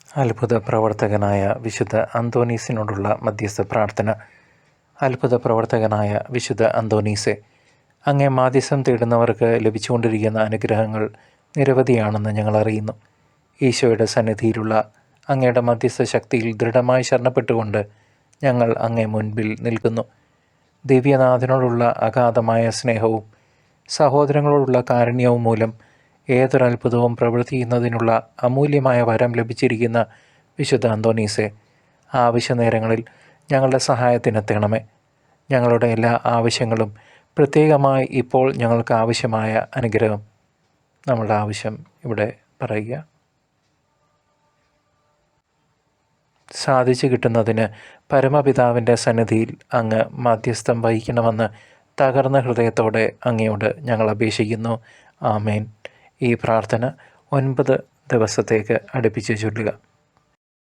അത്ഭുത പ്രവർത്തകനായ വിശുദ്ധ അന്തോനീസിനോടുള്ള മധ്യസ്ഥ പ്രാർത്ഥന. അത്ഭുത പ്രവർത്തകനായ വിശുദ്ധ അന്തോനീസെ, അങ്ങേ മാധ്യസ്ഥം തേടുന്നവർക്ക് ലഭിച്ചുകൊണ്ടിരിക്കുന്ന അനുഗ്രഹങ്ങൾ നിരവധിയാണെന്ന് ഞങ്ങൾ അറിയുന്നു. ഈശോയുടെ സന്നിധിയിലുള്ള അങ്ങയുടെ മധ്യസ്ഥ ശക്തിയിൽ ദൃഢമായി ശരണപ്പെട്ടുകൊണ്ട് ഞങ്ങൾ അങ്ങേ മുൻപിൽ നിൽക്കുന്നു. ദിവ്യനാഥനോടുള്ള അഗാധമായ സ്നേഹവും സഹോദരങ്ങളോടുള്ള കാരുണ്യവും മൂലം ഏതൊരത്ഭുതവും പ്രവർത്തിക്കുന്നതിനുള്ള അമൂല്യമായ വരം ലഭിച്ചിരിക്കുന്ന വിശുദ്ധ അന്തോനീസെ, ആവശ്യ നേരങ്ങളിൽ ഞങ്ങളുടെ സഹായത്തിനെത്തണമേ. ഞങ്ങളുടെ എല്ലാ ആവശ്യങ്ങളും, പ്രത്യേകമായി ഇപ്പോൾ ഞങ്ങൾക്ക് ആവശ്യമായ അനുഗ്രഹം, നമ്മളുടെ ആവശ്യം ഇവിടെ പറയുക, സാധിച്ചു കിട്ടുന്നതിന് പരമപിതാവിൻ്റെ സന്നിധിയിൽ അങ്ങ് മധ്യസ്ഥം വഹിക്കണമെന്ന് തകർന്ന ഹൃദയത്തോടെ അങ്ങയോട് ഞങ്ങൾ അപേക്ഷിക്കുന്നു. ആമേൻ. ഈ പ്രാർത്ഥന 9 ദിവസത്തേക്ക് അടുപ്പിച്ച് ചൊല്ലുക.